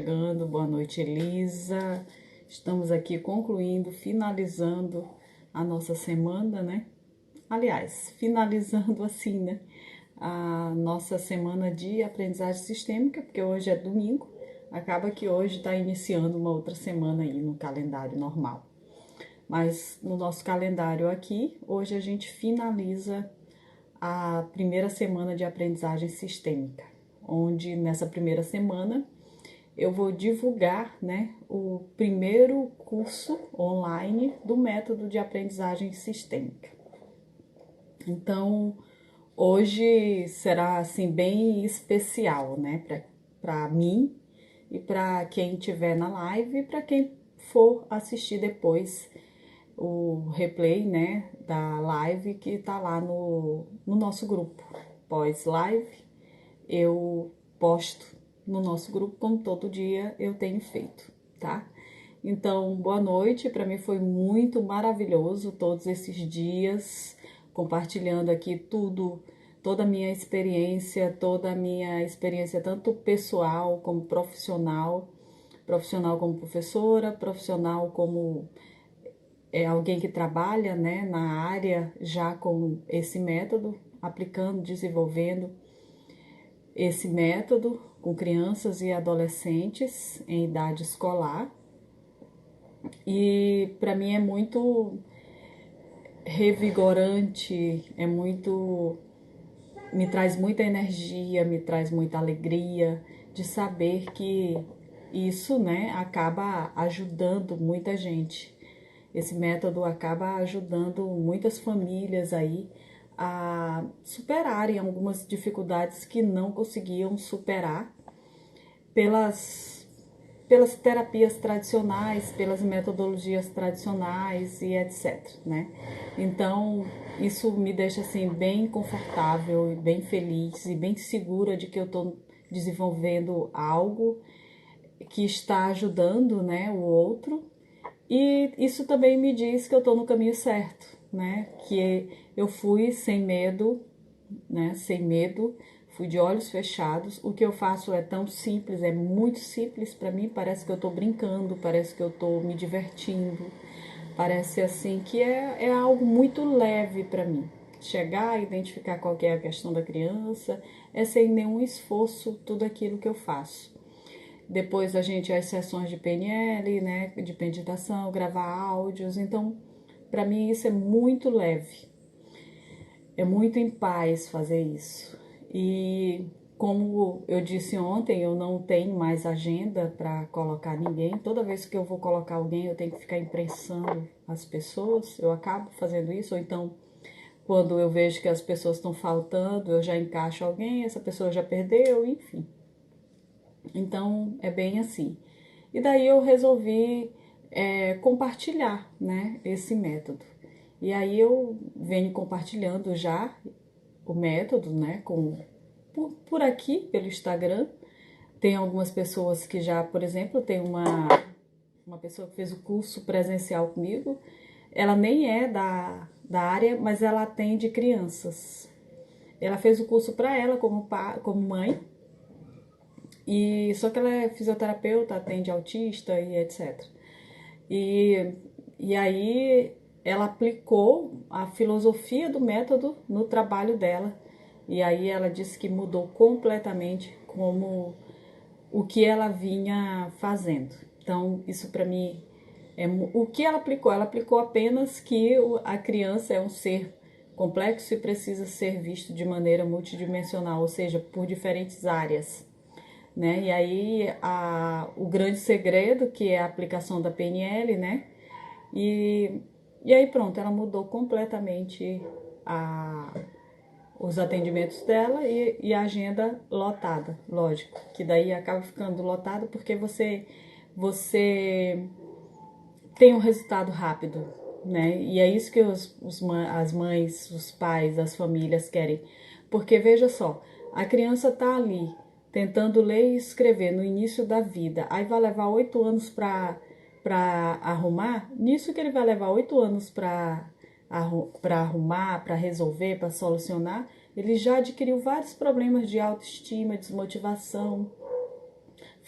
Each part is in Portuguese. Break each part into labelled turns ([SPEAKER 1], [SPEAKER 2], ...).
[SPEAKER 1] Chegando, boa noite, Elisa. Estamos aqui concluindo, finalizando a nossa semana, né? Aliás, finalizando assim, né? A nossa semana de aprendizagem sistêmica, porque hoje é domingo, acaba que hoje está iniciando uma outra semana aí no calendário normal. Mas no nosso calendário aqui, hoje a gente finaliza a primeira semana de aprendizagem sistêmica, onde nessa primeira semana eu vou divulgar, né, o primeiro curso online do método de aprendizagem sistêmica. Então, hoje será assim bem especial, né, para mim e para quem estiver na live e para quem for assistir depois o replay, né, da live que tá lá no nosso grupo. Pós-live, eu posto no nosso grupo, como todo dia eu tenho feito, tá? Então, boa noite. Para mim foi muito maravilhoso todos esses dias compartilhando aqui tudo, toda a minha experiência, tanto pessoal como profissional, profissional como professora, profissional como alguém que trabalha, né, na área já com esse método, aplicando, desenvolvendo esse método com crianças e adolescentes em idade escolar. E para mim é muito revigorante, me traz muita energia, me traz muita alegria de saber que isso, né, acaba ajudando muita gente. Esse método acaba ajudando muitas famílias aí a superarem algumas dificuldades que não conseguiam superar pelas, pelas terapias tradicionais, pelas metodologias tradicionais e etc, né? Então, isso me deixa assim bem confortável, bem feliz e bem segura de que eu estou desenvolvendo algo que está ajudando, né, o outro. E isso também me diz que eu estou no caminho certo, né? Que eu fui sem medo, né? Sem medo, fui de olhos fechados. O que eu faço é tão simples, é muito simples para mim. Parece que eu estou brincando, parece que eu estou me divertindo, parece assim que é algo muito leve para mim. Chegar, identificar qual que é a questão da criança, é sem nenhum esforço tudo aquilo que eu faço. Depois a gente as sessões de PNL, né, de meditação, gravar áudios. Então, para mim isso é muito leve. É muito em paz fazer isso. E como eu disse ontem, eu não tenho mais agenda para colocar ninguém. Toda vez que eu vou colocar alguém, eu tenho que ficar imprensando as pessoas. Eu acabo fazendo isso, ou então quando eu vejo que as pessoas estão faltando, eu já encaixo alguém, essa pessoa já perdeu, enfim. Então, é bem assim. E daí eu resolvi compartilhar, né, esse método. E aí eu venho compartilhando já o método, né, por aqui, pelo Instagram. Tem algumas pessoas que já, por exemplo, tem uma pessoa que fez o curso presencial comigo. Ela nem é da área, mas ela atende crianças. Ela fez o curso para ela como mãe, e só que ela é fisioterapeuta, atende autista e etc. E, e aí ela aplicou a filosofia do método no trabalho dela. E aí ela disse que mudou completamente como o que ela vinha fazendo. Então, isso para mim é o que ela aplicou apenas que a criança é um ser complexo e precisa ser visto de maneira multidimensional, ou seja, por diferentes áreas, né? E aí o grande segredo, que é a aplicação da PNL, né? E aí pronto, ela mudou completamente os atendimentos dela e a agenda lotada, lógico, que daí acaba ficando lotado porque você tem um resultado rápido, né? E é isso que as mães, os pais, as famílias querem. Porque veja só, a criança tá ali tentando ler e escrever no início da vida, aí vai levar 8 anos para arrumar. Nisso que ele vai levar 8 anos para arrumar, para resolver, para solucionar, ele já adquiriu vários problemas de autoestima, desmotivação,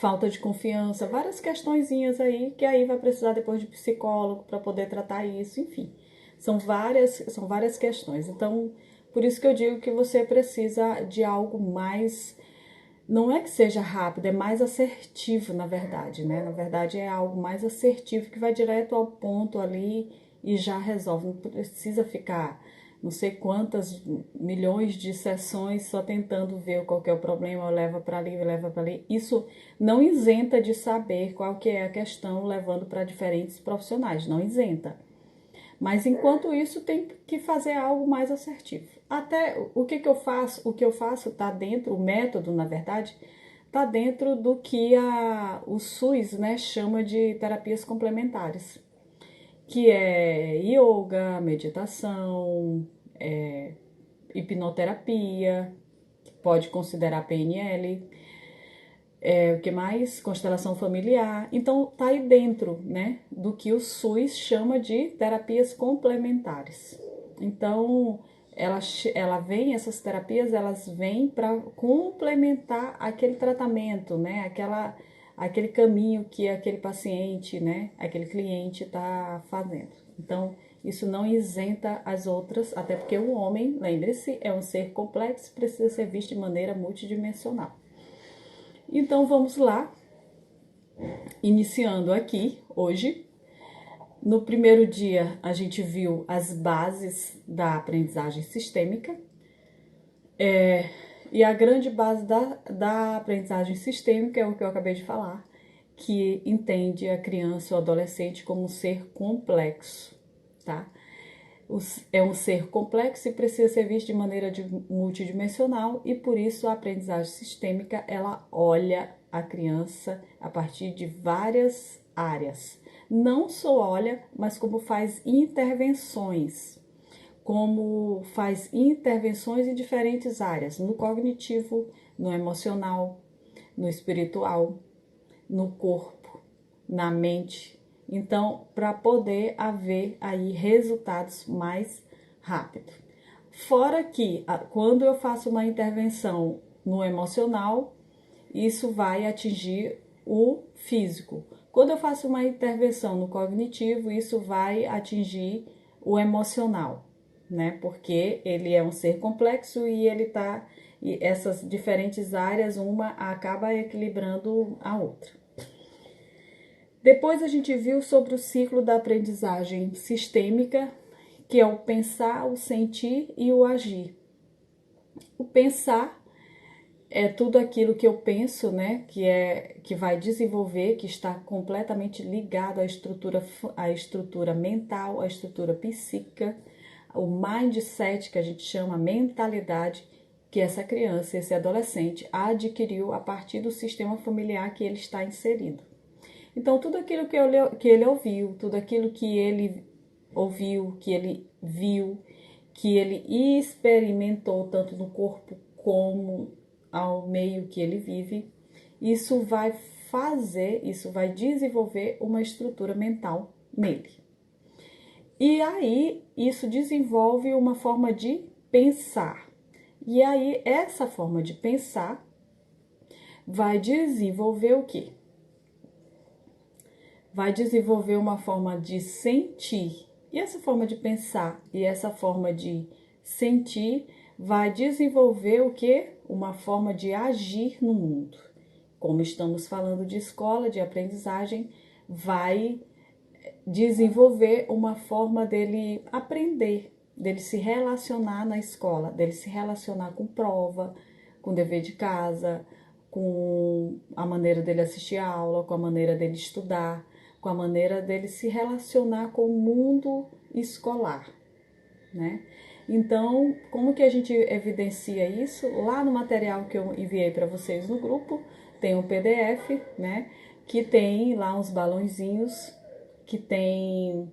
[SPEAKER 1] falta de confiança, várias questõezinhas aí que aí vai precisar depois de psicólogo para poder tratar isso, enfim. São várias questões. Então, por isso que eu digo que você precisa de algo mais, não é que seja rápido, é mais assertivo, na verdade, né? Na verdade, é algo mais assertivo que vai direto ao ponto ali e já resolve. Não precisa ficar não sei quantas milhões de sessões só tentando ver qual que é o problema, leva para ali, leva para ali. Isso não isenta de saber qual que é a questão, levando para diferentes profissionais, não isenta. Mas enquanto isso tem que fazer algo mais assertivo. Até o que eu faço? O que eu faço está dentro, o método, na verdade, está dentro do que o SUS, né, chama de terapias complementares, que é yoga, meditação, hipnoterapia, pode considerar PNL, o que mais? Constelação familiar. Então, tá aí dentro, né, do que o SUS chama de terapias complementares. Então, essas terapias, elas vêm para complementar aquele tratamento, né, aquele caminho que aquele paciente, né, aquele cliente está fazendo. Então, isso não isenta as outras, até porque o homem, lembre-se, é um ser complexo, precisa ser visto de maneira multidimensional. Então vamos lá, iniciando aqui hoje. No primeiro dia a gente viu as bases da aprendizagem sistêmica, e a grande base da aprendizagem sistêmica é o que eu acabei de falar, que entende a criança ou adolescente como um ser complexo, tá? É um ser complexo e precisa ser visto de maneira multidimensional, e por isso a aprendizagem sistêmica, ela olha a criança a partir de várias áreas. Não só olha, mas como faz intervenções. Como faz intervenções em diferentes áreas, no cognitivo, no emocional, no espiritual, no corpo, na mente. Então, para poder haver aí resultados mais rápido. Fora que, quando eu faço uma intervenção no emocional, isso vai atingir o físico. Quando eu faço uma intervenção no cognitivo, isso vai atingir o emocional, né? Porque ele é um ser complexo e e essas diferentes áreas, uma acaba equilibrando a outra. Depois a gente viu sobre o ciclo da aprendizagem sistêmica, que é o pensar, o sentir e o agir. O pensar é tudo aquilo que eu penso, né, que vai desenvolver, que está completamente ligado à estrutura mental, à estrutura psíquica, o mindset, que a gente chama mentalidade, que essa criança, esse adolescente adquiriu a partir do sistema familiar que ele está inserido. Então, tudo aquilo que ele ouviu, tudo aquilo que ele ouviu, que ele viu, que ele experimentou tanto no corpo como ao meio que ele vive, isso vai desenvolver uma estrutura mental nele. E aí, isso desenvolve uma forma de pensar. E aí, essa forma de pensar vai desenvolver o quê? Vai desenvolver uma forma de sentir. E essa forma de pensar e essa forma de sentir vai desenvolver o quê? Uma forma de agir no mundo. Como estamos falando de escola, de aprendizagem, vai desenvolver uma forma dele aprender, dele se relacionar na escola, dele se relacionar com prova, com dever de casa, com a maneira dele assistir a aula, com a maneira dele estudar, com a maneira dele se relacionar com o mundo escolar, né? Então, como que a gente evidencia isso? Lá no material que eu enviei para vocês no grupo, tem um PDF, né? Que tem lá uns balãozinhos, que tem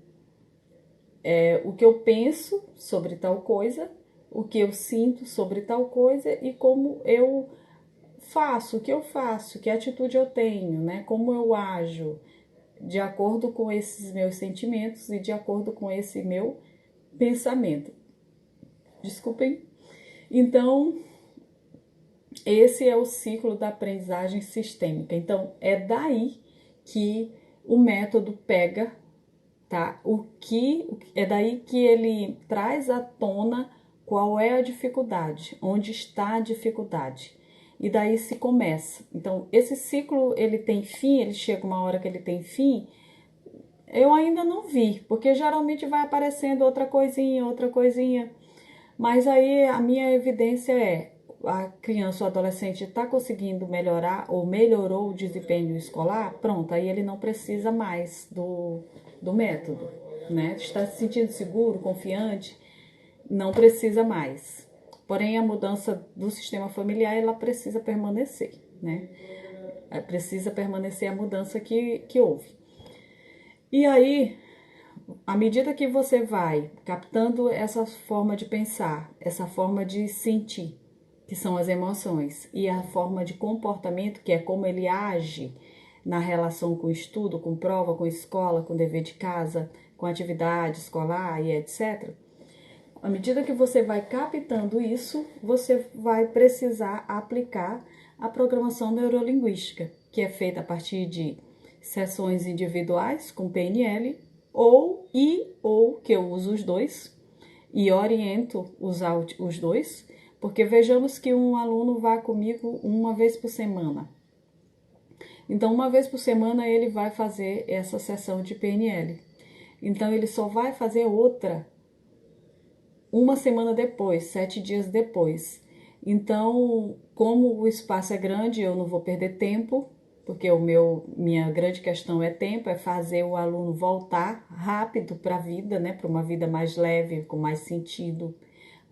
[SPEAKER 1] o que eu penso sobre tal coisa, o que eu sinto sobre tal coisa e como eu faço, o que eu faço, que atitude eu tenho, né? Como eu ajo de acordo com esses meus sentimentos e de acordo com esse meu pensamento. Desculpem. Então, esse é o ciclo da aprendizagem sistêmica. Então, é daí que o método pega, tá? É daí que ele traz à tona qual é a dificuldade, onde está a dificuldade. E daí se começa. Então, esse ciclo, ele tem fim, ele chega uma hora que ele tem fim. Eu ainda não vi, porque geralmente vai aparecendo outra coisinha, outra coisinha. Mas aí a minha evidência é, a criança ou adolescente está conseguindo melhorar ou melhorou o desempenho escolar, pronto, aí ele não precisa mais do método, né? Está se sentindo seguro, confiante, não precisa mais. Porém, a mudança do sistema familiar, ela precisa permanecer, né? Precisa permanecer a mudança que houve. E aí, à medida que você vai captando essa forma de pensar, essa forma de sentir, que são as emoções, e a forma de comportamento, que é como ele age na relação com o estudo, com prova, com escola, com dever de casa, com atividade escolar e etc. À medida que você vai captando isso, você vai precisar aplicar a programação neurolinguística, que é feita a partir de sessões individuais com PNL ou que eu uso os dois e oriento usar os dois, porque vejamos que um aluno vai comigo uma vez por semana. Então, uma vez por semana ele vai fazer essa sessão de PNL. Então, ele só vai fazer outra uma semana depois, 7 dias depois. Então, como o espaço é grande, eu não vou perder tempo, porque minha grande questão é tempo, é fazer o aluno voltar rápido para a vida, né, para uma vida mais leve, com mais sentido,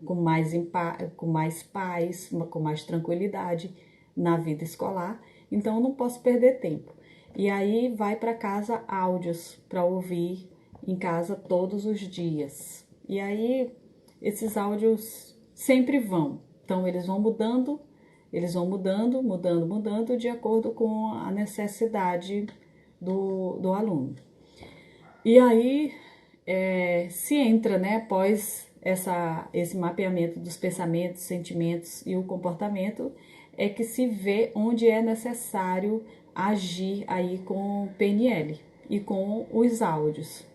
[SPEAKER 1] com mais paz, com mais tranquilidade na vida escolar. Então, eu não posso perder tempo. E aí vai para casa áudios para ouvir em casa todos os dias. E aí esses áudios sempre vão. Então, eles vão mudando de acordo com a necessidade do aluno. E aí, se entra, né, após esse mapeamento dos pensamentos, sentimentos e o comportamento, é que se vê onde é necessário agir aí com o PNL e com os áudios.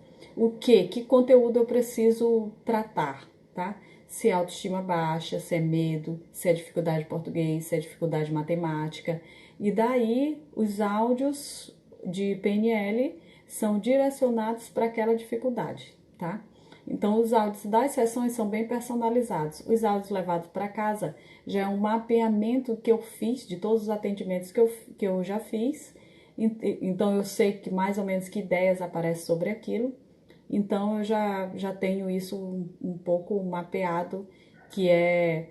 [SPEAKER 1] Que conteúdo eu preciso tratar, tá? Se é autoestima baixa, se é medo, se é dificuldade de português, se é dificuldade de matemática. E daí os áudios de PNL são direcionados para aquela dificuldade, tá? Então, os áudios das sessões são bem personalizados. Os áudios levados para casa já é um mapeamento que eu fiz de todos os atendimentos que eu já fiz. Então, eu sei que mais ou menos que ideias aparecem sobre aquilo. Então, eu já tenho isso um pouco mapeado, que é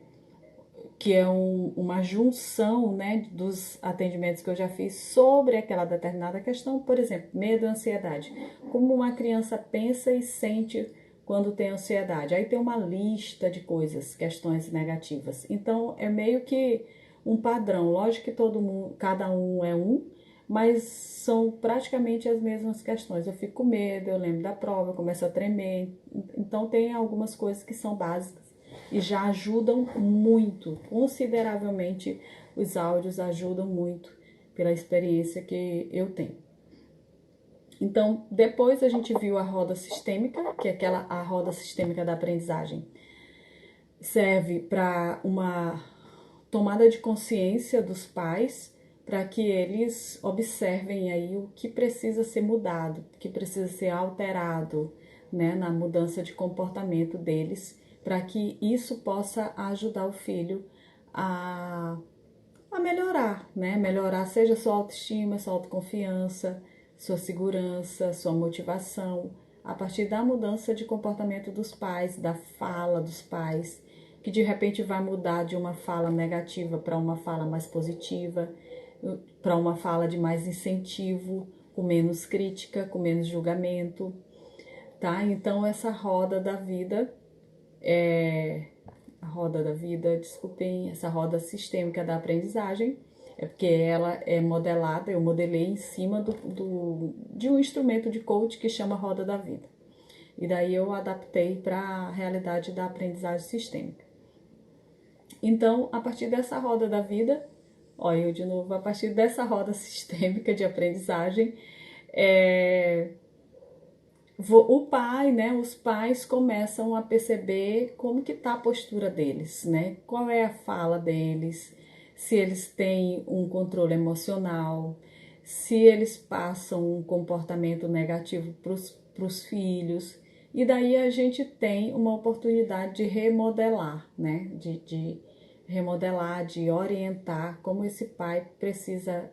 [SPEAKER 1] uma junção, né, dos atendimentos que eu já fiz sobre aquela determinada questão, por exemplo, medo e ansiedade. Como uma criança pensa e sente quando tem ansiedade. Aí tem uma lista de coisas, questões negativas. Então, é meio que um padrão. Lógico que cada um é um, mas são praticamente as mesmas questões. Eu fico com medo, eu lembro da prova, eu começo a tremer. Então, tem algumas coisas que são básicas e já ajudam muito, consideravelmente. Os áudios ajudam muito pela experiência que eu tenho. Então, depois a gente viu a roda sistêmica, que é a roda sistêmica da aprendizagem. Serve para uma tomada de consciência dos pais, para que eles observem aí o que precisa ser mudado, o que precisa ser alterado, né, na mudança de comportamento deles, para que isso possa ajudar o filho a melhorar, né? Melhorar seja sua autoestima, sua autoconfiança, sua segurança, sua motivação, a partir da mudança de comportamento dos pais, da fala dos pais, que de repente vai mudar de uma fala negativa para uma fala mais positiva, para uma fala de mais incentivo, com menos crítica, com menos julgamento, tá? Então essa roda da vida desculpem, essa roda sistêmica da aprendizagem, é porque ela é modelada, eu modelei em cima de um instrumento de coach que chama roda da vida. E daí eu adaptei para a realidade da aprendizagem sistêmica. Então, a partir dessa roda da vida, olha eu de novo, a partir dessa roda sistêmica de aprendizagem, o pai, né, os pais começam a perceber como que tá a postura deles, né? Qual é a fala deles, se eles têm um controle emocional, se eles passam um comportamento negativo para os filhos. E daí a gente tem uma oportunidade de remodelar, né? De remodelar, de orientar como esse pai precisa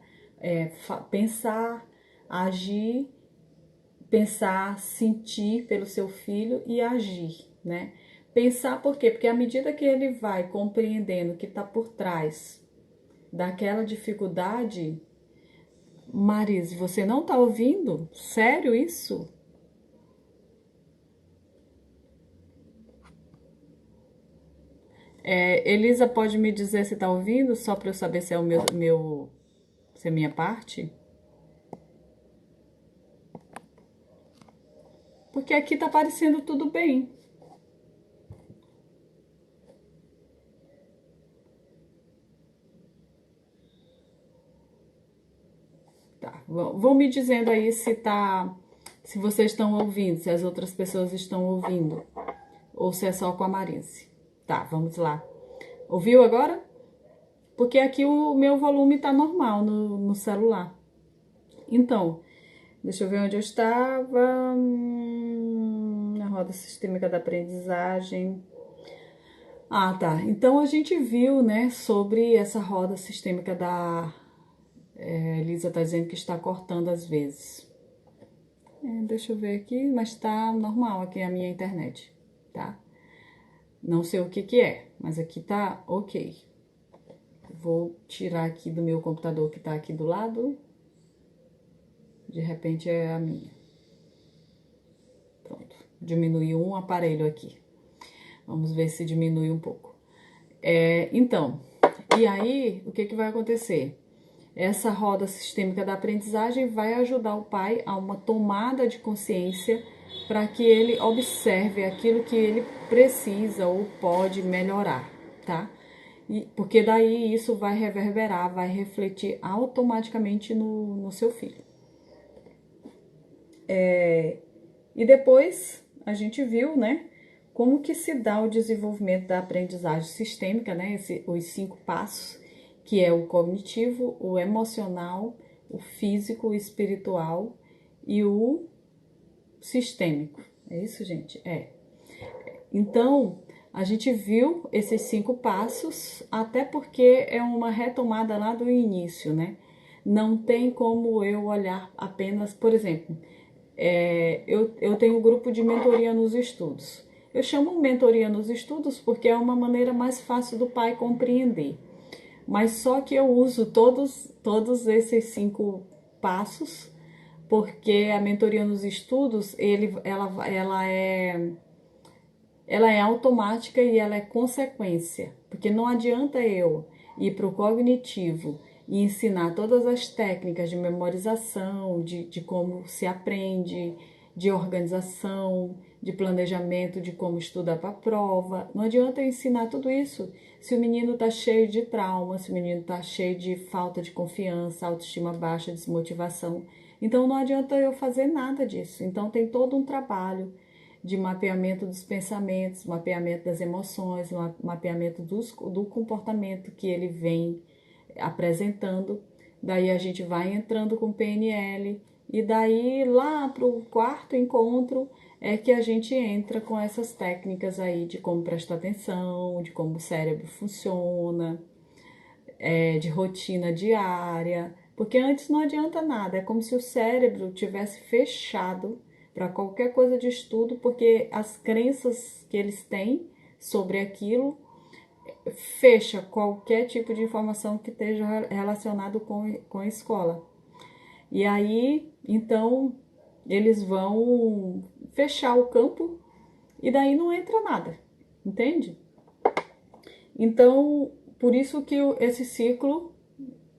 [SPEAKER 1] pensar, agir, pensar, sentir pelo seu filho e agir, né? Pensar por quê? Porque à medida que ele vai compreendendo o que está por trás daquela dificuldade, Marise, você não está ouvindo? Sério isso? Elisa pode me dizer se está ouvindo, só para eu saber se é o se é minha parte? Porque aqui tá parecendo tudo bem. Tá, vão me dizendo aí se vocês estão ouvindo, se as outras pessoas estão ouvindo, ou se é só com a Marise. Tá, vamos lá. Ouviu agora? Porque aqui o meu volume tá normal no celular. Então, deixa eu ver onde eu estava. Na roda sistêmica da aprendizagem. Ah, tá. Então a gente viu, né, sobre essa roda sistêmica da. Elisa tá dizendo que está cortando às vezes. Deixa eu ver aqui, mas tá normal aqui a minha internet, tá? Não sei o que que é, mas aqui tá ok. Vou tirar aqui do meu computador que tá aqui do lado. De repente é a minha. Pronto, diminuiu um aparelho aqui. Vamos ver se diminui um pouco. Então, e aí, o que que vai acontecer? Essa roda sistêmica da aprendizagem vai ajudar o pai a uma tomada de consciência para que ele observe aquilo que ele precisa ou pode melhorar, tá? Porque daí isso vai reverberar, vai refletir automaticamente no seu filho. E depois a gente viu, né, como que se dá o desenvolvimento da aprendizagem sistêmica, né, os 5 passos, que é o cognitivo, o emocional, o físico, o espiritual e o sistêmico. É isso, gente? Então, a gente viu esses 5 passos, até porque é uma retomada lá do início, né? Não tem como eu olhar apenas, por exemplo, eu tenho um grupo de mentoria nos estudos. Eu chamo mentoria nos estudos porque é uma maneira mais fácil do pai compreender. Mas só que eu uso todos esses 5 passos, porque a mentoria nos estudos, ela é automática e ela é consequência. Porque não adianta eu ir para o cognitivo e ensinar todas as técnicas de memorização, de como se aprende, de organização, de planejamento, de como estudar para a prova. Não adianta eu ensinar tudo isso se o menino está cheio de trauma, se o menino está cheio de falta de confiança, autoestima baixa, desmotivação. Então não adianta eu fazer nada disso. Então tem todo um trabalho de mapeamento dos pensamentos, mapeamento das emoções, mapeamento do comportamento que ele vem apresentando. Daí a gente vai entrando com PNL e daí lá para o 4º encontro é que a gente entra com essas técnicas aí de como prestar atenção, de como o cérebro funciona, de rotina diária, porque antes não adianta nada, é como se o cérebro tivesse fechado para qualquer coisa de estudo, porque as crenças que eles têm sobre aquilo fecha qualquer tipo de informação que esteja relacionado com a escola. E aí, então, eles vão fechar o campo e daí não entra nada, entende? Então, por isso que esse ciclo,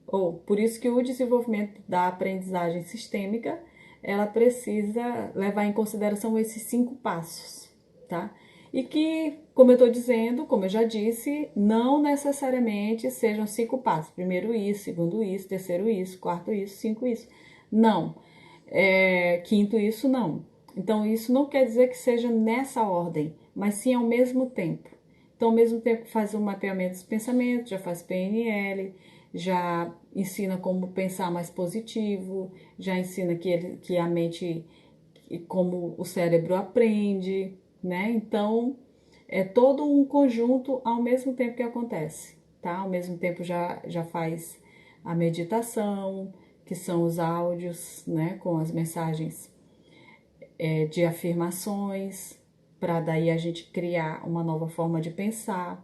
[SPEAKER 1] ou por isso que o desenvolvimento da aprendizagem sistêmica, ela precisa levar em consideração esses 5 passos, tá? E que, como eu estou dizendo, como eu já disse, não necessariamente sejam 5 passos. Primeiro isso, segundo isso, terceiro isso, quarto isso, cinco isso. Não. Quinto isso, não. Então, isso não quer dizer que seja nessa ordem, mas sim ao mesmo tempo. Então, ao mesmo tempo que faz o mapeamento dos pensamentos, já faz PNL, já ensina como pensar mais positivo, já ensina que a mente, como o cérebro aprende, né? Então, é todo um conjunto ao mesmo tempo que acontece, tá? Ao mesmo tempo já faz a meditação, que são os áudios, né? Com as mensagens de afirmações, para daí a gente criar uma nova forma de pensar.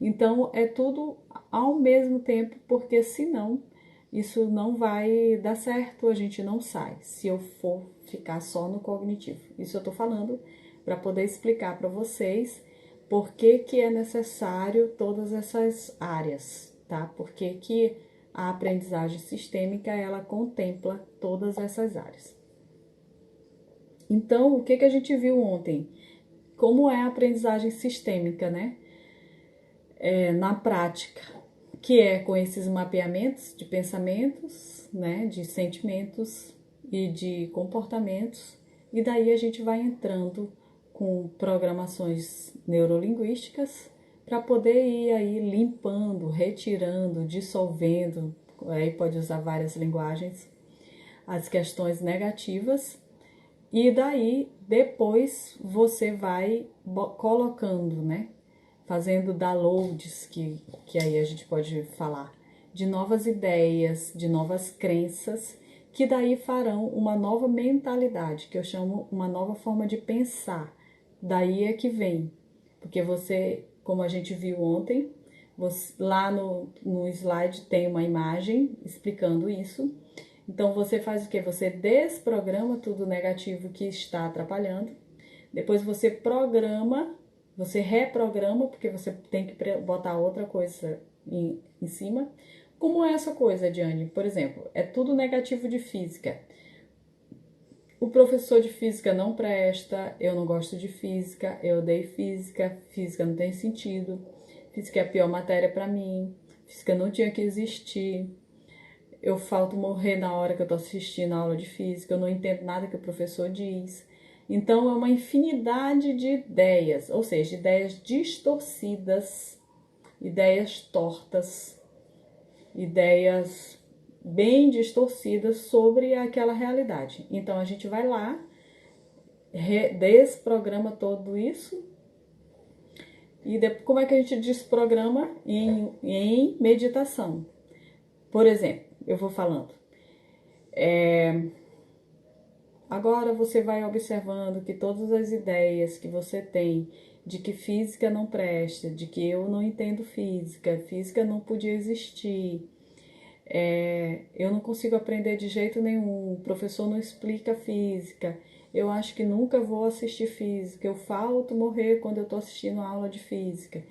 [SPEAKER 1] Então, é tudo ao mesmo tempo, porque senão isso não vai dar certo, a gente não sai, se eu for ficar só no cognitivo. Isso eu tô falando para poder explicar para vocês por que é necessário todas essas áreas, tá? Por que a aprendizagem sistêmica, ela contempla todas essas áreas. Então, o que a gente viu ontem? Como é a aprendizagem sistêmica, né? Na prática, que é com esses mapeamentos de pensamentos, né, de sentimentos e de comportamentos, e daí a gente vai entrando com programações neurolinguísticas para poder ir aí limpando, retirando, dissolvendo, aí pode usar várias linguagens, as questões negativas, e daí depois você vai colocando, né, fazendo downloads, que aí a gente pode falar, de novas ideias, de novas crenças, que daí farão uma nova mentalidade, que eu chamo uma nova forma de pensar. Daí é que vem, porque você, como a gente viu ontem, lá no slide tem uma imagem explicando isso. Então você faz o que? Você desprograma tudo negativo que está atrapalhando, depois você programa, você reprograma, porque você tem que botar outra coisa em cima. Como é essa coisa, Diane? Por exemplo, é tudo negativo de física. O professor de física não presta, eu não gosto de física, eu odeio física, física não tem sentido, física é a pior matéria para mim, física não tinha que existir, eu falto morrer na hora que eu tô assistindo a aula de física, eu não entendo nada que o professor diz. Então, é uma infinidade de ideias, ou seja, ideias distorcidas, ideias tortas, ideias bem distorcidas sobre aquela realidade. Então, a gente vai lá, desprograma tudo isso. E depois, como é que a gente desprograma? Em meditação. Por exemplo, eu vou falando. Agora você vai observando que todas as ideias que você tem de que física não presta, de que eu não entendo física, física não podia existir, eu não consigo aprender de jeito nenhum, o professor não explica física, eu acho que nunca vou assistir física, eu falto morrer quando eu estou assistindo a aula de física.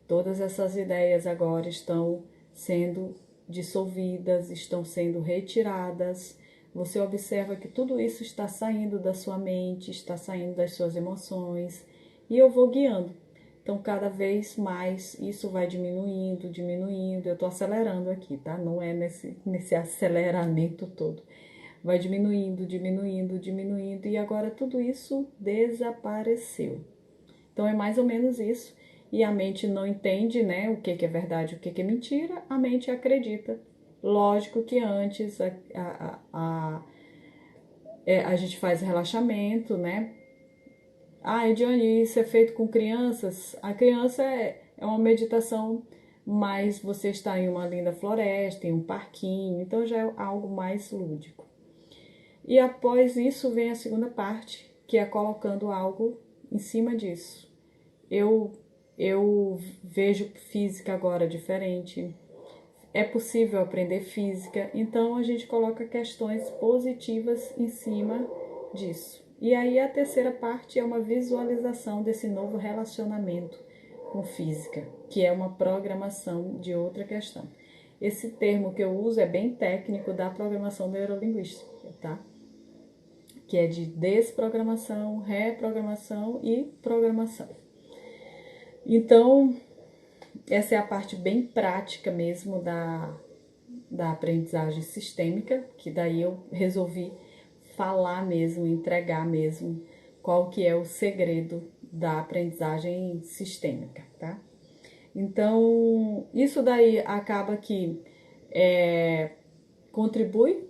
[SPEAKER 1] Todas essas ideias agora estão sendo dissolvidas, estão sendo retiradas. Você observa que tudo isso está saindo da sua mente, está saindo das suas emoções, e eu vou guiando. Então, cada vez mais isso vai diminuindo, diminuindo. Eu estou acelerando aqui, tá? Não é nesse aceleramento todo. Vai diminuindo, diminuindo, diminuindo, e agora tudo isso desapareceu. Então, é mais ou menos isso. E a mente não entende, né, o que é verdade, o que é mentira, a mente acredita. Lógico que antes a gente faz relaxamento, né? Diane, isso é feito com crianças? A criança é uma meditação, mas você está em uma linda floresta, em um parquinho, então já é algo mais lúdico. E após isso vem a segunda parte, que é colocando algo em cima disso. Eu vejo física agora diferente. É possível aprender física, então a gente coloca questões positivas em cima disso. E aí a terceira parte é uma visualização desse novo relacionamento com física, que é uma programação de outra questão. Esse termo que eu uso é bem técnico da programação neurolinguística, tá? Que é de desprogramação, reprogramação e programação. Então, essa é a parte bem prática mesmo da aprendizagem sistêmica, que daí eu resolvi falar mesmo, entregar mesmo qual que é o segredo da aprendizagem sistêmica, tá? Então, isso daí acaba que contribui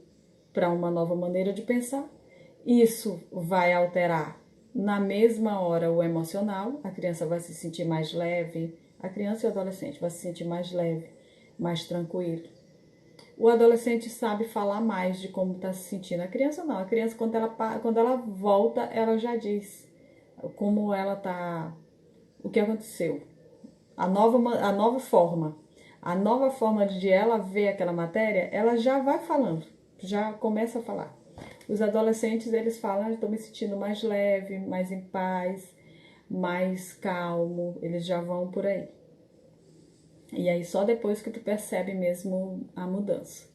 [SPEAKER 1] para uma nova maneira de pensar. Isso vai alterar na mesma hora o emocional, a criança vai se sentir mais leve, a criança e o adolescente vai se sentir mais leve, mais tranquilo. O adolescente sabe falar mais de como está se sentindo. A criança não. A criança, quando ela volta, ela já diz como ela está, o que aconteceu. A nova forma. A nova forma de ela ver aquela matéria, ela já vai falando. Já começa a falar. Os adolescentes, eles falam, estou me sentindo mais leve, mais em paz, mais calmo. Eles já vão por aí. E aí só depois que tu percebe mesmo a mudança,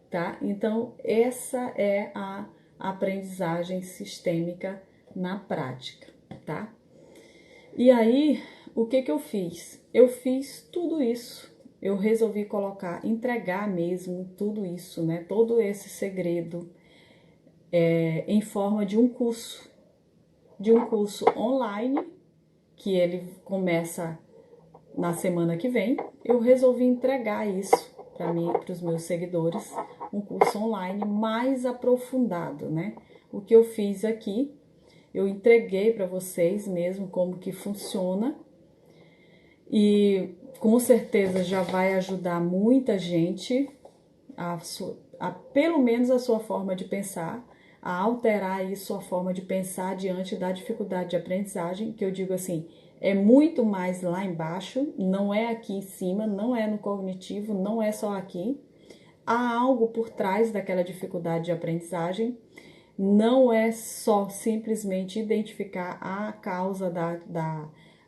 [SPEAKER 1] tá? Então, essa é a aprendizagem sistêmica na prática, tá? E aí, o que que eu fiz? Eu fiz tudo isso. Eu resolvi colocar, entregar mesmo tudo isso, né? Todo esse segredo em forma de um curso online, que ele começa na semana que vem. Eu resolvi entregar isso para mim, para os meus seguidores, um curso online mais aprofundado, né? O que eu fiz aqui, eu entreguei para vocês mesmo como que funciona e com certeza já vai ajudar muita gente a pelo menos a sua forma de pensar, a alterar aí sua forma de pensar diante da dificuldade de aprendizagem, que eu digo assim, é muito mais lá embaixo, não é aqui em cima, não é no cognitivo, não é só aqui. Há algo por trás daquela dificuldade de aprendizagem, não é só simplesmente identificar a causa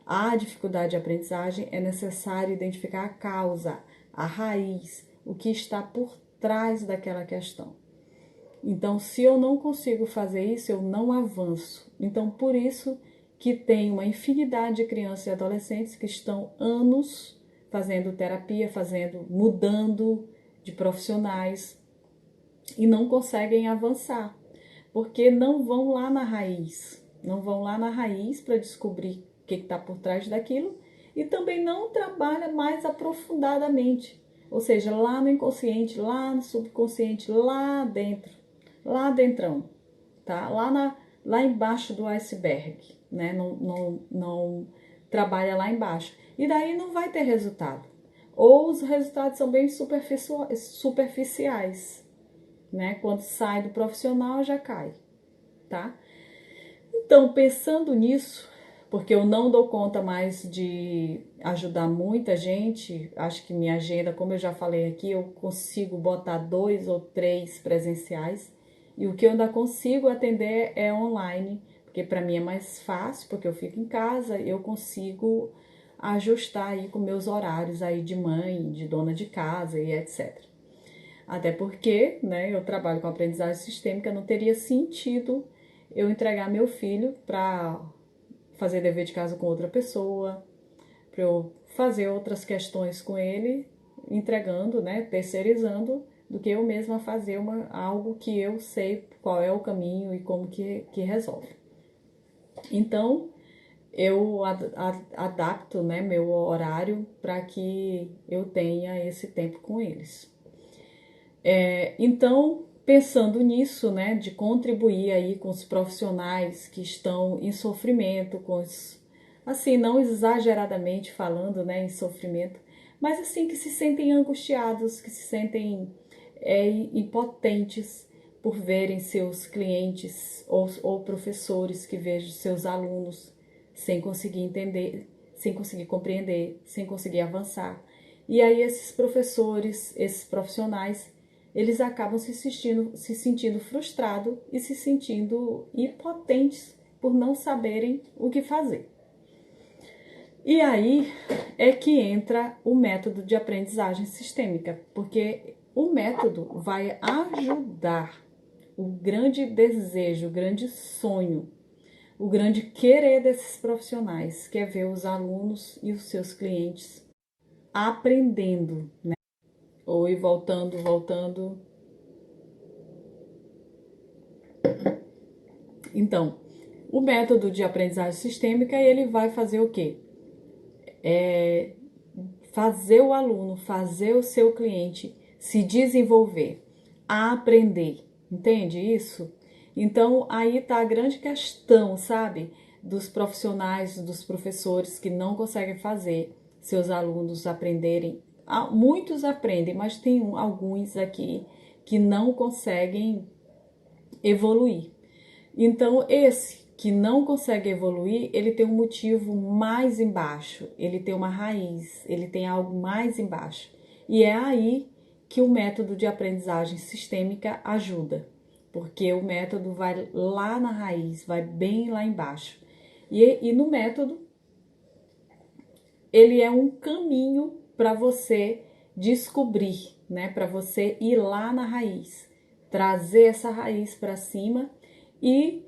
[SPEAKER 1] a dificuldade de aprendizagem, é necessário identificar a causa, a raiz, o que está por trás daquela questão. Então, se eu não consigo fazer isso, eu não avanço. Então, por isso que tem uma infinidade de crianças e adolescentes que estão anos fazendo terapia, mudando de profissionais e não conseguem avançar, porque não vão lá na raiz, para descobrir o que está por trás daquilo e também não trabalha mais aprofundadamente, ou seja, lá no inconsciente, lá no subconsciente, lá dentrão, tá? Lá embaixo do iceberg, né? Não trabalha lá embaixo. E daí não vai ter resultado. Ou os resultados são bem superficiais, né? Quando sai do profissional já cai, tá? Então, pensando nisso, porque eu não dou conta mais de ajudar muita gente, acho que minha agenda, como eu já falei aqui, eu consigo botar 2 ou 3 presenciais, e o que eu ainda consigo atender é online, porque para mim é mais fácil, porque eu fico em casa, eu consigo ajustar aí com meus horários aí de mãe, de dona de casa e etc. Até porque, né, eu trabalho com aprendizagem sistêmica, não teria sentido eu entregar meu filho para fazer dever de casa com outra pessoa, para eu fazer outras questões com ele, entregando, né, terceirizando, do que eu mesma fazer algo que eu sei qual é o caminho e como que resolve. Então, eu adapto, né, meu horário para que eu tenha esse tempo com eles. Então, pensando nisso, né, de contribuir aí com os profissionais que estão em sofrimento, assim, não exageradamente falando, né, em sofrimento, mas assim, que se sentem angustiados, que se sentem impotentes por verem seus clientes ou professores que vejam seus alunos sem conseguir entender, sem conseguir compreender, sem conseguir avançar. E aí esses professores, esses profissionais, eles acabam se sentindo frustrados e se sentindo impotentes por não saberem o que fazer. E aí é que entra o método de aprendizagem sistêmica, porque o método vai ajudar o grande desejo, o grande sonho, o grande querer desses profissionais, que é ver os alunos e os seus clientes aprendendo, né? Oi, voltando. Então, o método de aprendizagem sistêmica, ele vai fazer o quê? Fazer o aluno, fazer o seu cliente se desenvolver, aprender, entende isso? Então, aí tá a grande questão, sabe? Dos profissionais, dos professores que não conseguem fazer seus alunos aprenderem. Muitos aprendem, mas tem alguns aqui que não conseguem evoluir. Então, esse que não consegue evoluir, ele tem um motivo mais embaixo, ele tem uma raiz, ele tem algo mais embaixo. E é aí que o método de aprendizagem sistêmica ajuda, porque o método vai lá na raiz, vai bem lá embaixo. E no método, ele é um caminho para você descobrir, né? Para você ir lá na raiz, trazer essa raiz para cima e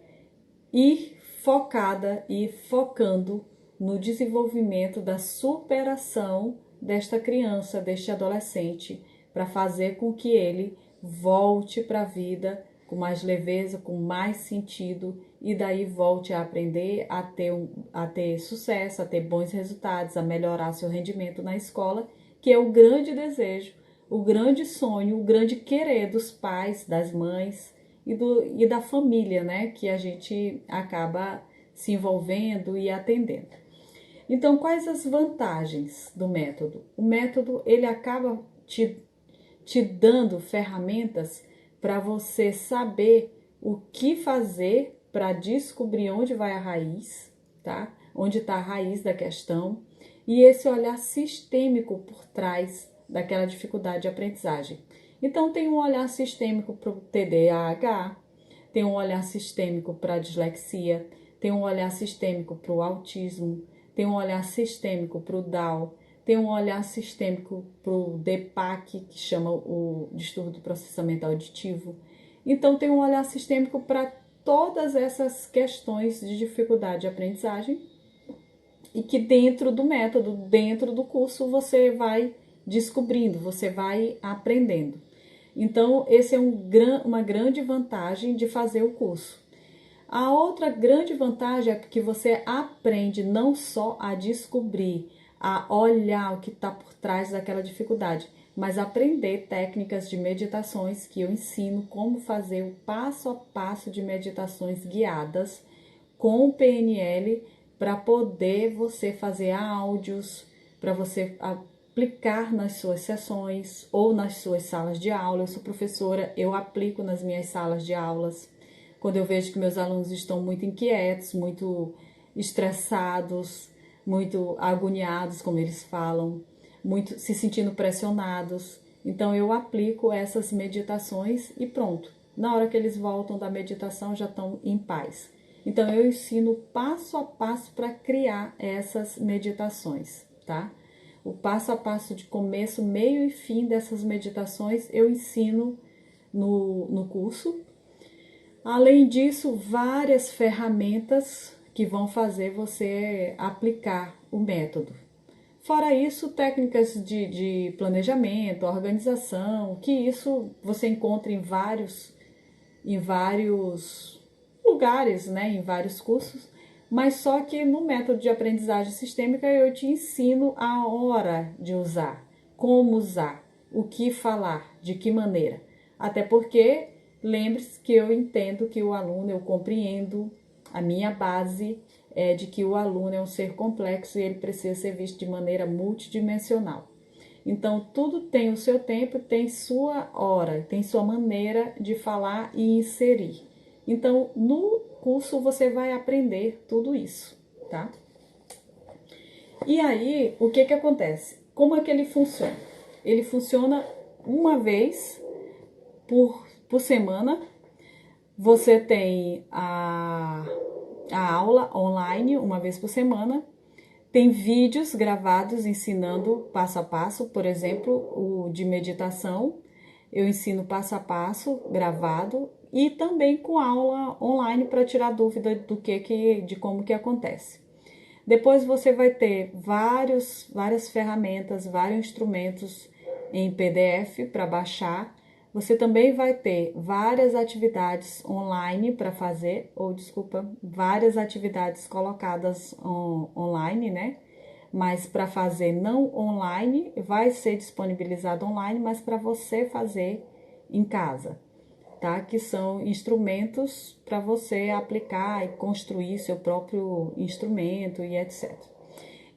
[SPEAKER 1] ir focada e focando no desenvolvimento da superação desta criança, deste adolescente, para fazer com que ele volte para a vida com mais leveza, com mais sentido e daí volte a aprender, a ter sucesso, a ter bons resultados, a melhorar seu rendimento na escola, que é o grande desejo, o grande sonho, o grande querer dos pais, das mães e da família, né, que a gente acaba se envolvendo e atendendo. Então, quais as vantagens do método? O método, ele acaba te dando ferramentas para você saber o que fazer para descobrir onde vai a raiz, tá? Onde está a raiz da questão e esse olhar sistêmico por trás daquela dificuldade de aprendizagem. Então, tem um olhar sistêmico para o TDAH, tem um olhar sistêmico para a dislexia, tem um olhar sistêmico para o autismo, tem um olhar sistêmico para o Down, tem um olhar sistêmico para o DPAC, que chama o distúrbio do processamento auditivo. Então, tem um olhar sistêmico para todas essas questões de dificuldade de aprendizagem e que dentro do método, dentro do curso, você vai descobrindo, você vai aprendendo. Então, esse é uma grande vantagem de fazer o curso. A outra grande vantagem é que você aprende não só a descobrir, a olhar o que está por trás daquela dificuldade, mas aprender técnicas de meditações que eu ensino como fazer o passo a passo de meditações guiadas com o PNL para poder você fazer áudios, para você aplicar nas suas sessões ou nas suas salas de aula. Eu sou professora, eu aplico nas minhas salas de aulas. Quando eu vejo que meus alunos estão muito inquietos, muito estressados, muito agoniados, como eles falam, muito se sentindo pressionados. Então eu aplico essas meditações e pronto. Na hora que eles voltam da meditação já estão em paz. Então eu ensino passo a passo para criar essas meditações, tá? O passo a passo de começo, meio e fim dessas meditações eu ensino no curso. Além disso, várias ferramentas que vão fazer você aplicar o método. Fora isso, técnicas de planejamento, organização, que isso você encontra em vários lugares, né, em vários cursos, mas só que no método de aprendizagem sistêmica eu te ensino a hora de usar, como usar, o que falar, de que maneira. Até porque, lembre-se que eu entendo que o aluno, eu compreendo, a minha base é de que o aluno é um ser complexo e ele precisa ser visto de maneira multidimensional. Então, tudo tem o seu tempo, tem sua hora, tem sua maneira de falar e inserir. Então, no curso você vai aprender tudo isso, tá? E aí, o que que acontece? Como é que ele funciona? Ele funciona uma vez por semana. Você tem a aula online uma vez por semana. Tem vídeos gravados ensinando passo a passo, por exemplo, o de meditação. Eu ensino passo a passo, gravado, e também com aula online para tirar dúvida de como que acontece. Depois você vai ter várias ferramentas, vários instrumentos em PDF para baixar. Você também vai ter várias atividades online para fazer, várias atividades colocadas online, né? Mas para fazer não online, vai ser disponibilizado online, mas para você fazer em casa, tá? Que são instrumentos para você aplicar e construir seu próprio instrumento e etc.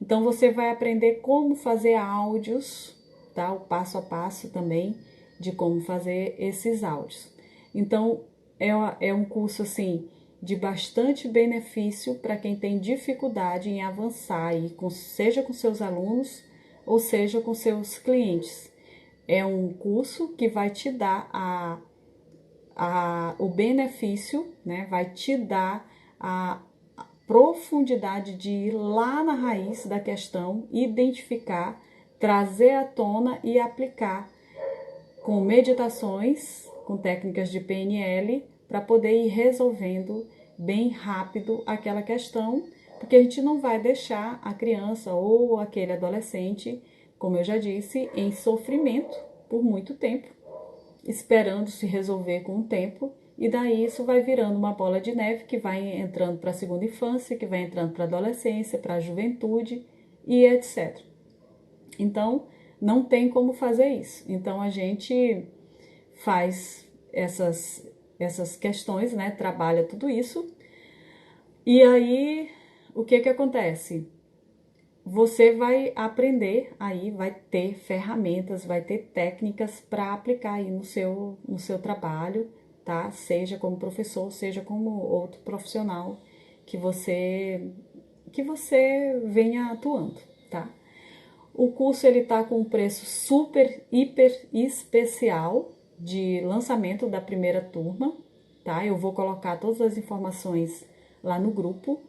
[SPEAKER 1] Então você vai aprender como fazer áudios, tá? O passo a passo também de como fazer esses áudios. Então é um curso assim de bastante benefício para quem tem dificuldade em avançar aí, seja com seus alunos ou seja com seus clientes. É um curso que vai te dar o benefício, né? Vai te dar a profundidade de ir lá na raiz da questão, identificar, trazer à tona e aplicar com meditações, com técnicas de PNL, para poder ir resolvendo bem rápido aquela questão, porque a gente não vai deixar a criança ou aquele adolescente, como eu já disse, em sofrimento por muito tempo, esperando se resolver com o tempo, e daí isso vai virando uma bola de neve que vai entrando para a segunda infância, que vai entrando para a adolescência, para a juventude e etc. Então, não tem como fazer isso. Então, a gente faz essas questões, né? Trabalha tudo isso. E aí, o que acontece? Você vai aprender aí, vai ter ferramentas, vai ter técnicas para aplicar aí no seu trabalho, tá? Seja como professor, seja como outro profissional que você venha atuando, tá? O curso ele tá com um preço super, hiper especial de lançamento da primeira turma, tá? Eu vou colocar todas as informações lá no grupo,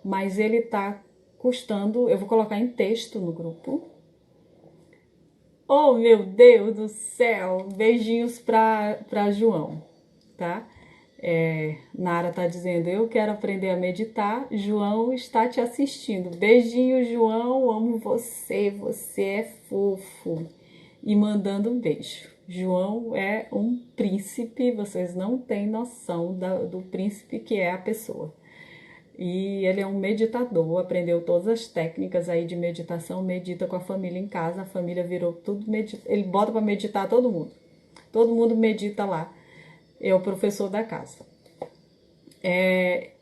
[SPEAKER 1] mas ele tá custando, eu vou colocar em texto no grupo. Oh, meu Deus do céu! Beijinhos pra João, tá? Nara tá dizendo, eu quero aprender a meditar. João está te assistindo. Beijinho, João, amo você, você é fofo. E mandando um beijo. João é um príncipe, vocês não têm noção do príncipe que é a pessoa. E ele é um meditador, aprendeu todas as técnicas aí de meditação, medita com a família em casa, a família virou tudo, ele bota para meditar todo mundo medita lá, é o professor da casa.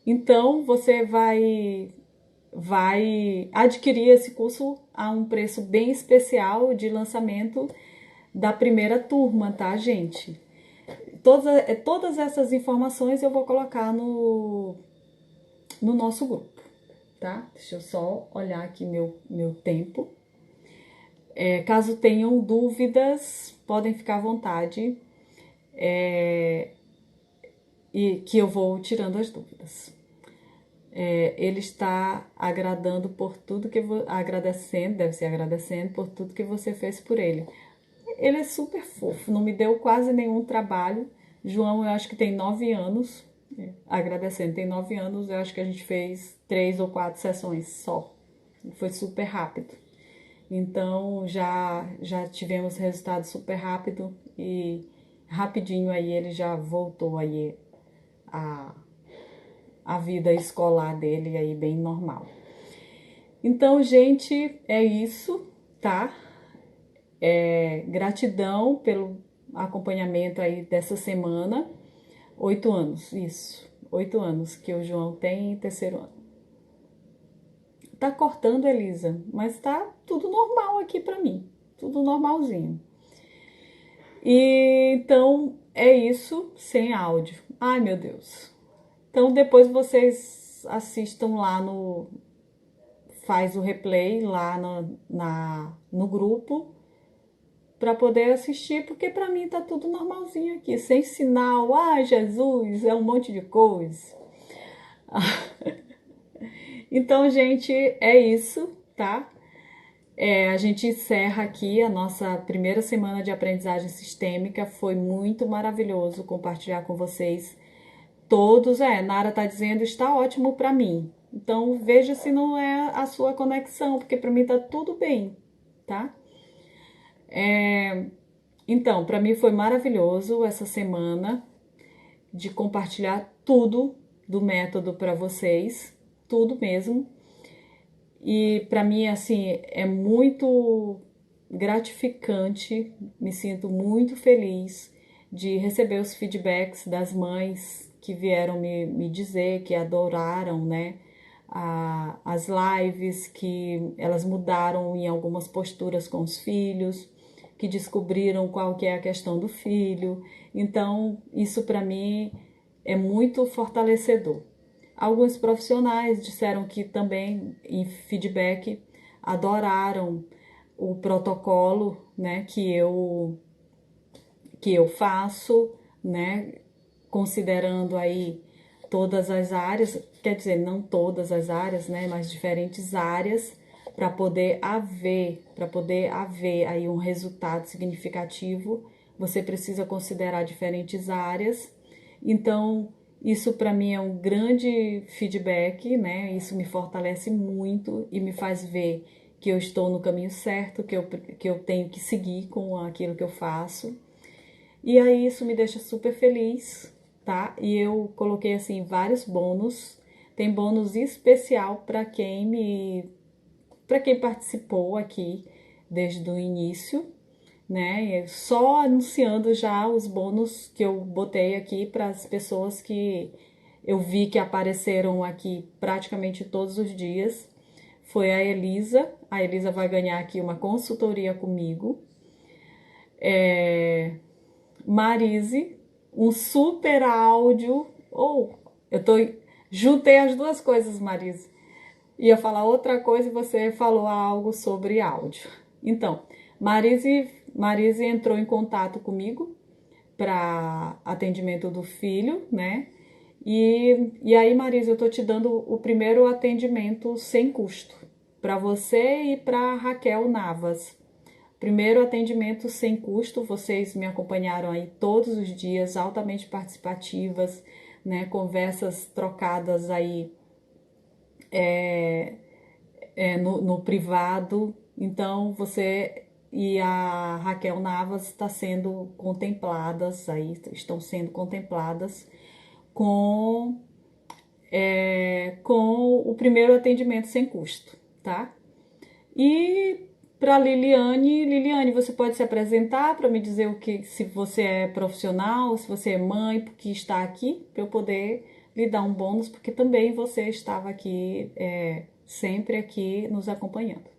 [SPEAKER 1] Então você vai adquirir esse curso a um preço bem especial de lançamento da primeira turma, tá, gente? Todas essas informações eu vou colocar no nosso grupo, tá? Deixa eu só olhar aqui meu tempo. Caso tenham dúvidas, podem ficar à vontade, e que eu vou tirando as dúvidas. Ele está agradando por tudo que deve ser agradecendo por tudo que você fez por ele. Ele é super fofo, não me deu quase nenhum trabalho. João, eu acho que tem 9 anos, agradecendo, tem 9 anos, eu acho que a gente fez 3 ou 4 sessões só. Foi super rápido. Então já tivemos resultado super rápido e rapidinho aí ele já voltou aí a vida escolar dele aí bem normal. Então, gente, é isso, tá? Gratidão pelo acompanhamento aí dessa semana. 8 anos, isso. 8 anos que o João tem em terceiro ano. Tá cortando, Elisa, mas tá tudo normal aqui pra mim. Tudo normalzinho. E então é isso, sem áudio. Ai, meu Deus. Então depois vocês assistam lá faz o replay lá no grupo para poder assistir, porque para mim tá tudo normalzinho aqui, sem sinal. Ai, Jesus, é um monte de coisa. Então, gente, é isso, tá? A gente encerra aqui a nossa primeira semana de aprendizagem sistêmica. Foi muito maravilhoso compartilhar com vocês todos. Nara tá dizendo, está ótimo para mim. Então veja se não é a sua conexão, porque para mim tá tudo bem, tá? Então, para mim foi maravilhoso essa semana de compartilhar tudo do método para vocês, tudo mesmo. E para mim, assim, é muito gratificante, me sinto muito feliz de receber os feedbacks das mães que vieram me dizer que adoraram, né? As lives, que elas mudaram em algumas posturas com os filhos, que descobriram qual que é a questão do filho. Então, isso para mim é muito fortalecedor. Alguns profissionais disseram que também, em feedback, adoraram o protocolo, né, que eu faço, né, considerando aí todas as áreas, quer dizer, não todas as áreas, né, mas diferentes áreas, para poder haver aí um resultado significativo, você precisa considerar diferentes áreas. Então, isso para mim é um grande feedback, né? Isso me fortalece muito e me faz ver que eu estou no caminho certo, que eu tenho que seguir com aquilo que eu faço. E aí isso me deixa super feliz, tá? E eu coloquei assim vários bônus. Tem bônus especial para quem participou aqui desde o início, né? Só anunciando já os bônus que eu botei aqui para as pessoas que eu vi que apareceram aqui praticamente todos os dias. Foi a Elisa. A Elisa vai ganhar aqui uma consultoria comigo. Marise, um super áudio. Juntei as duas coisas, Marise. Ia falar outra coisa e você falou algo sobre áudio. Então, Marise entrou em contato comigo para atendimento do filho, né? E aí, Marise, eu tô te dando o primeiro atendimento sem custo para você e para Raquel Navas. Primeiro atendimento sem custo, vocês me acompanharam aí todos os dias, altamente participativas, né? Conversas trocadas aí no privado. Então, você e a Raquel Navas estão sendo contempladas com, com o primeiro atendimento sem custo, tá? E para Liliane, você pode se apresentar para me dizer o que, se você é profissional, se você é mãe, porque está aqui, para eu poder lhe dar um bônus, porque também você estava aqui, sempre aqui nos acompanhando.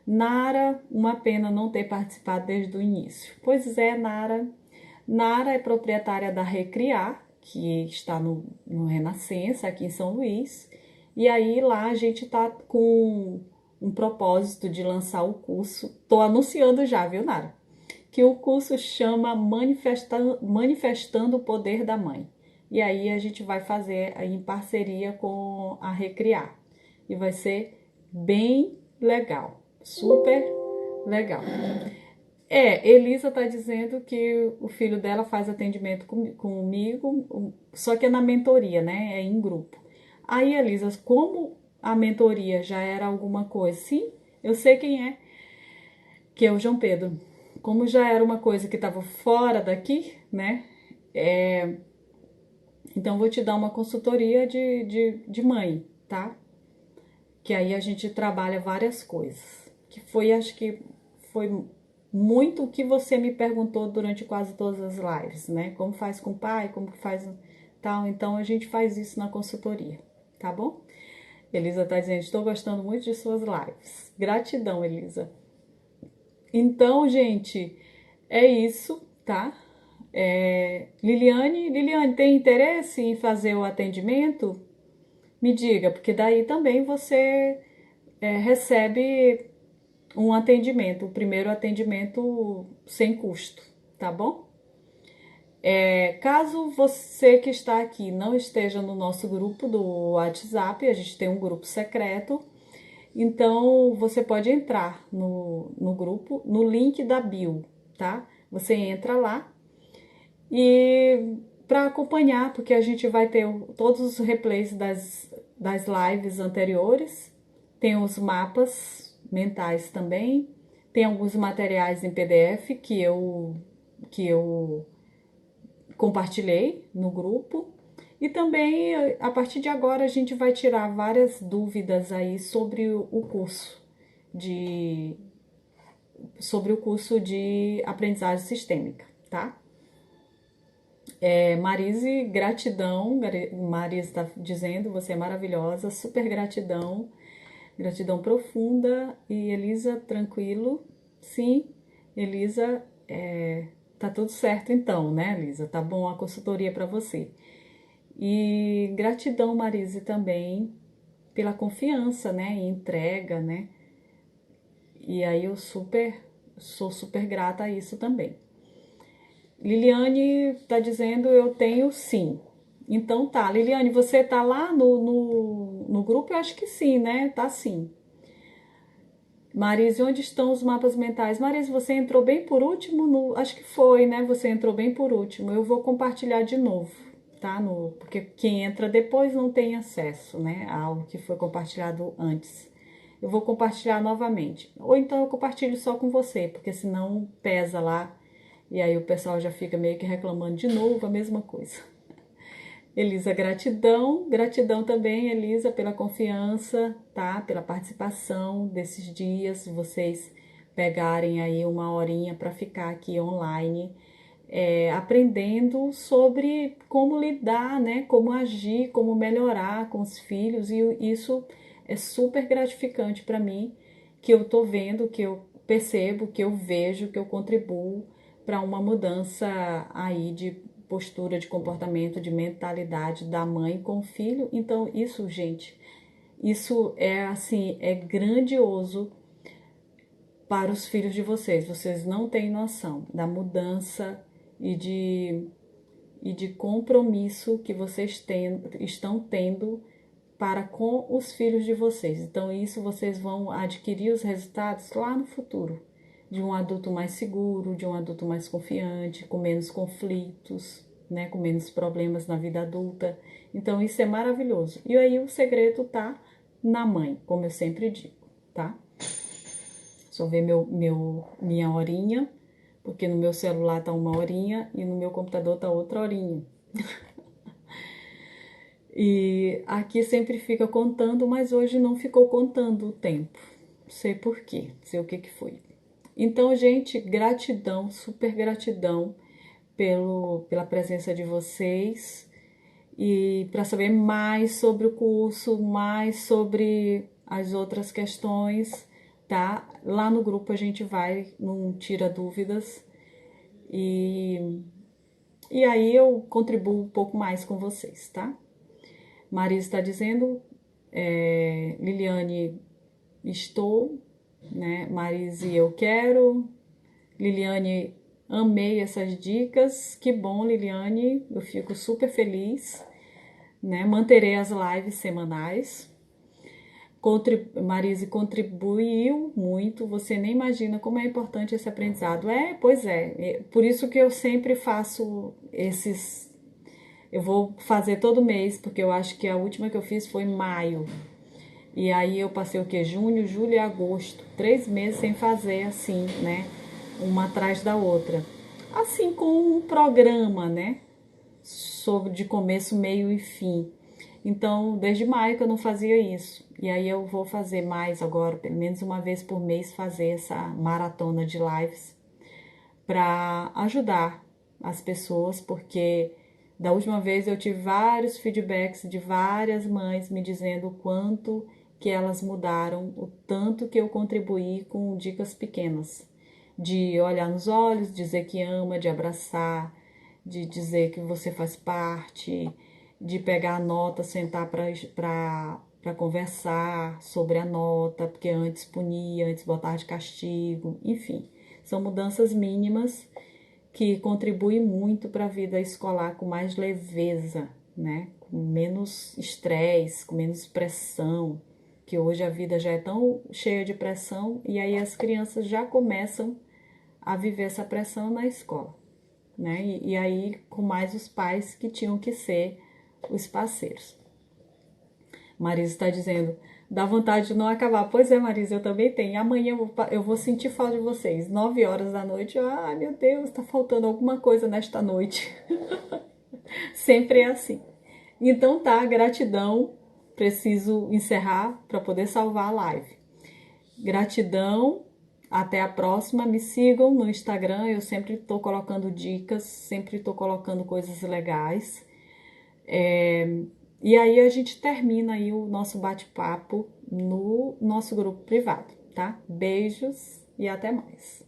[SPEAKER 1] Nara, uma pena não ter participado desde o início. Pois é, Nara. Nara é proprietária da Recriar, que está no Renascença, aqui em São Luís. E aí lá a gente tá com um propósito de lançar o curso. Tô anunciando já, viu, Nara? Que o curso chama Manifestando o Poder da Mãe. E aí a gente vai fazer em parceria com a Recriar. E vai ser bem legal, super legal. Elisa tá dizendo que o filho dela faz atendimento comigo, só que é na mentoria, né? É em grupo. Aí, Elisa, como a mentoria já era alguma coisa, sim, eu sei quem é, que é o João Pedro. Como já era uma coisa que estava fora daqui, né? Então, vou te dar uma consultoria de mãe, tá? Que aí a gente trabalha várias coisas. Que foi, acho que foi muito o que você me perguntou durante quase todas as lives, né? Como faz com o pai, como que faz tal. Então a gente faz isso na consultoria, tá bom? Elisa tá dizendo, estou gostando muito de suas lives. Gratidão, Elisa. Então, gente, é isso, tá? Liliane, tem interesse em fazer o atendimento? Me diga, porque daí também você recebe um atendimento, o primeiro atendimento sem custo, tá bom? Caso você que está aqui não esteja no nosso grupo do WhatsApp, a gente tem um grupo secreto Então, você pode entrar no grupo, no link da bio, tá? Você entra lá e para acompanhar, porque a gente vai ter todos os replays das lives anteriores, tem os mapas mentais também, tem alguns materiais em PDF que eu compartilhei no grupo. E também, a partir de agora, a gente vai tirar várias dúvidas aí de, sobre o curso de aprendizagem sistêmica, tá? Marise, gratidão. Marise está dizendo, você é maravilhosa, super gratidão, gratidão profunda. E Elisa, tranquilo? Sim, Elisa, tá tudo certo então, né, Elisa? Tá bom a consultoria para você. E gratidão, Marise, também pela confiança, né, e entrega, né? E aí eu sou super grata a isso também. Liliane tá dizendo eu tenho sim. Então tá, Liliane, você tá lá no grupo? Eu acho que sim, né? Tá sim. Marise, onde estão os mapas mentais? Marise, você entrou bem por último? Acho que foi, né? Você entrou bem por último. Eu vou compartilhar de novo, tá? Porque quem entra depois não tem acesso, né? Ao que foi compartilhado antes. Eu vou compartilhar novamente. Ou então eu compartilho só com você, porque senão pesa lá. E aí o pessoal já fica meio que reclamando de novo a mesma coisa. Elisa, gratidão. Gratidão também, Elisa, pela confiança, tá? Pela participação desses dias, vocês pegarem aí uma horinha para ficar aqui online, aprendendo sobre como lidar, né? Como agir, como melhorar com os filhos. E isso é super gratificante para mim, que eu tô vendo, que eu percebo, que eu vejo, que eu contribuo para uma mudança aí de postura, de comportamento, de mentalidade da mãe com o filho. Então, isso, gente, isso é assim, é grandioso para os filhos de vocês. Vocês não têm noção da mudança e de compromisso que vocês estão tendo para com os filhos de vocês. Então, isso vocês vão adquirir os resultados lá no futuro, de um adulto mais seguro, de um adulto mais confiante, com menos conflitos, né, com menos problemas na vida adulta. Então, isso é maravilhoso. E aí o segredo tá na mãe, como eu sempre digo, tá? Só ver minha horinha, porque no meu celular tá uma horinha e no meu computador tá outra horinha. E aqui sempre fica contando, mas hoje não ficou contando o tempo. Não sei por quê, não sei o que foi. Então, gente, gratidão, super gratidão pela presença de vocês. E para saber mais sobre o curso, mais sobre as outras questões, tá? Lá no grupo a gente vai, não tira dúvidas. E aí eu contribuo um pouco mais com vocês, tá? Marisa está dizendo, Liliane, estou, né? Marise, eu quero. Liliane, amei essas dicas. Que bom, Liliane, eu fico super feliz, né? Manterei as lives semanais. Marise contribuiu muito, você nem imagina como é importante esse aprendizado. Pois é, por isso que eu sempre faço esses. Eu vou fazer todo mês, porque eu acho que a última que eu fiz foi em maio. E aí eu passei o quê? Junho, julho e agosto. 3 meses sem fazer assim, né? Uma atrás da outra. Assim, com um programa, né? Sobre de começo, meio e fim. Então, desde maio que eu não fazia isso. E aí eu vou fazer mais agora, pelo menos uma vez por mês, fazer essa maratona de lives para ajudar as pessoas, porque da última vez eu tive vários feedbacks de várias mães me dizendo o quanto que elas mudaram, o tanto que eu contribuí com dicas pequenas, de olhar nos olhos, dizer que ama, de abraçar, de dizer que você faz parte, de pegar a nota, sentar para conversar sobre a nota, porque antes punia, antes botava de castigo, enfim. São mudanças mínimas que contribuem muito para a vida escolar com mais leveza, né? Com menos estresse, com menos pressão, que hoje a vida já é tão cheia de pressão e aí as crianças já começam a viver essa pressão na escola, né? E aí com mais os pais que tinham que ser os parceiros. Marisa está dizendo, dá vontade de não acabar. Pois é, Marisa, eu também tenho. Amanhã eu vou sentir falta de vocês. 9 horas da noite, ai meu Deus, tá faltando alguma coisa nesta noite. Sempre é assim. Então tá, gratidão. Preciso encerrar para poder salvar a live. Gratidão. Até a próxima. Me sigam no Instagram. Eu sempre estou colocando dicas, sempre estou colocando coisas legais. E aí a gente termina aí o nosso bate-papo no nosso grupo privado, tá? Beijos e até mais.